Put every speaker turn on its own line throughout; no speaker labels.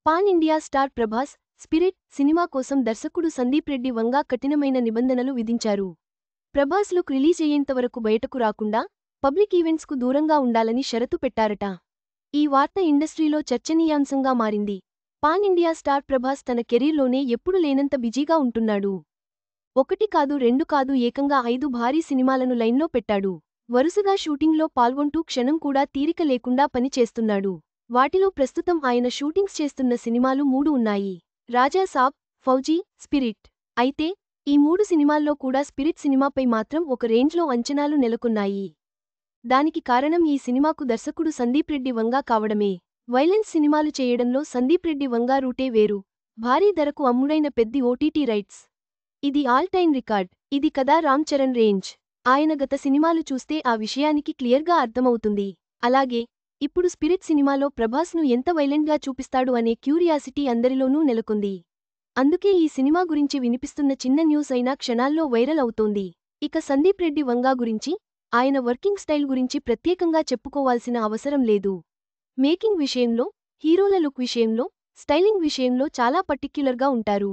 Pan India star Prabhas spirit cinema కోసం దర్శకుడు సందీప్ రెడ్డి వంగా కఠినమైన నిబంధనలు విధించారు. ప్రభాస్ లుక్ రిలీజ్ అయ్యేంతవరకు బయటకు రాకుండా పబ్లిక్ ఈవెంట్స్కు దూరంగా ఉండాలని షరతు పెట్టారట. ఈ వార్త ఇండస్ట్రీలో చర్చనీయాంశంగా మారింది. పాన్ ఇండియా స్టార్ ప్రభాస్ తన కెరీర్లోనే ఎప్పుడు లేనంత బిజీగా ఉంటున్నాడు. ఒకటి కాదు రెండు కాదు ఏకంగా 5 భారీ సినిమాలను లైన్లో పెట్టాడు. వరుసగా షూటింగ్లో పాల్గొంటూ క్షణం కూడా తీరిక లేకుండా పని చేస్తున్నాడు. వాటిలో ప్రస్తుతం ఆయన షూటింగ్స్ చేస్తున్న సినిమాలు 3 ఉన్నాయి. రాజా సాబ్, ఫౌజీ, స్పిరిట్. అయితే ఈ 3 సినిమాల్లో కూడా స్పిరిట్ సినిమాపై మాత్రం ఒక రేంజ్లో అంచనాలు నెలకొన్నాయి. దానికి కారణం ఈ సినిమాకు దర్శకుడు సందీప్ రెడ్డి వంగా కావడమే. వైలెన్స్ సినిమాలు చేయడంలో సందీప్ రెడ్డి వంగా రూటే వేరు. భారీ ధరకు అమ్ముడైన పెద్ది ఓటీటీ రైట్స్. ఇది ఆల్ టైమ్ రికార్డ్. ఇది కదా రామ్ చరణ్ రేంజ్. ఆయన గత సినిమాలు చూస్తే ఆ విషయానికి క్లియర్గా అర్థమవుతుంది. అలాగే ఇప్పుడు స్పిరిట్ సినిమాలో ప్రభాస్ను ఎంత వైలెంట్గా చూపిస్తాడు అనే క్యూరియాసిటీ అందరిలోనూ నెలకొంది. అందుకే ఈ సినిమా గురించి వినిపిస్తున్న చిన్న న్యూస్ అయినా క్షణాల్లో వైరల్ అవుతోంది. ఇక సందీప్ రెడ్డి వంగా గురించి, ఆయన వర్కింగ్ స్టైల్ గురించి ప్రత్యేకంగా చెప్పుకోవాల్సిన అవసరం లేదు. మేకింగ్ విషయంలో, హీరోల లుక్ విషయంలో, స్టైలింగ్ విషయంలో చాలా పర్టిక్యులర్గా ఉంటారు.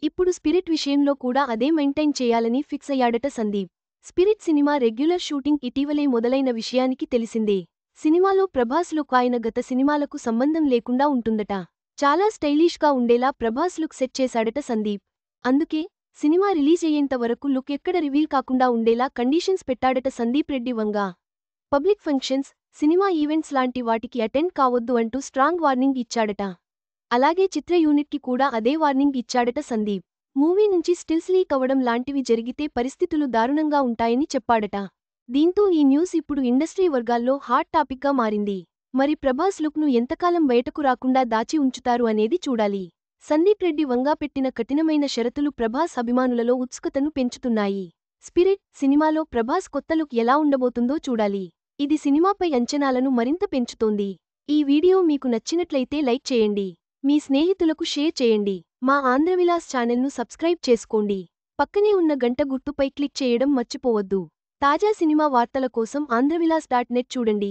ఇప్పుడు స్పిరిట్ విషయంలో కూడా అదే మెయింటైన్ చేయాలని ఫిక్స్ అయ్యాడట Sandeep. Spirit cinema regular shooting ఇటీవలే మొదలైన విషయానికి తెలిసిందే. సినిమాలో ప్రభాస్ లుక్ ఆయన గత సినిమాలకు సంబంధం లేకుండా ఉంటుందట. చాలా స్టైలిష్గా ఉండేలా ప్రభాస్ లుక్ సెట్ చేశాడట సందీప్. అందుకే సినిమా రిలీజ్ అయ్యేంత వరకు లుక్ ఎక్కడ రివీల్ కాకుండా ఉండేలా కండీషన్స్ పెట్టాడట Sandeep Reddy Vanga. Public functions, cinema events లాంటి వాటికి అటెండ్ కావద్దు అంటూ స్ట్రాంగ్ వార్నింగ్ ఇచ్చాడట. అలాగే చిత్ర యూనిట్కి కూడా అదే వార్నింగ్ ఇచ్చాడట సందీప్. మూవీ నుంచి స్టిల్స్ లీక్ అవ్వడం లాంటివి జరిగితే పరిస్థితులు దారుణంగా ఉంటాయని చెప్పాడట. దీంతో ఈ న్యూస్ ఇప్పుడు ఇండస్ట్రీ వర్గాల్లో హాట్ టాపిక్గా మారింది. మరి ప్రభాస్ లుక్ను ఎంతకాలం బయటకు రాకుండా దాచి ఉంచుతారు అనేది చూడాలి. సందీప్ రెడ్డి వంగా పెట్టిన కఠినమైన షరతులు ప్రభాస్ అభిమానులలో ఉత్సుకతను పెంచుతున్నాయి. స్పిరిట్ సినిమాలో ప్రభాస్ కొత్త లుక్ ఎలా ఉండబోతుందో చూడాలి. ఇది సినిమాపై అంచనాలను మరింత పెంచుతోంది. ఈ వీడియో మీకు నచ్చినట్లయితే లైక్ చేయండి. మీ స్నేహితులకు షేర్ చేయండి. మా ఆంధ్రవిలాస్ ఛానల్ను సబ్స్క్రైబ్ చేసుకోండి. పక్కనే ఉన్న గంట గుర్తుపై క్లిక్ చేయడం మర్చిపోవద్దు. తాజా సినిమా వార్తల కోసం ఆంధ్రవిలాస్.net చూడండి.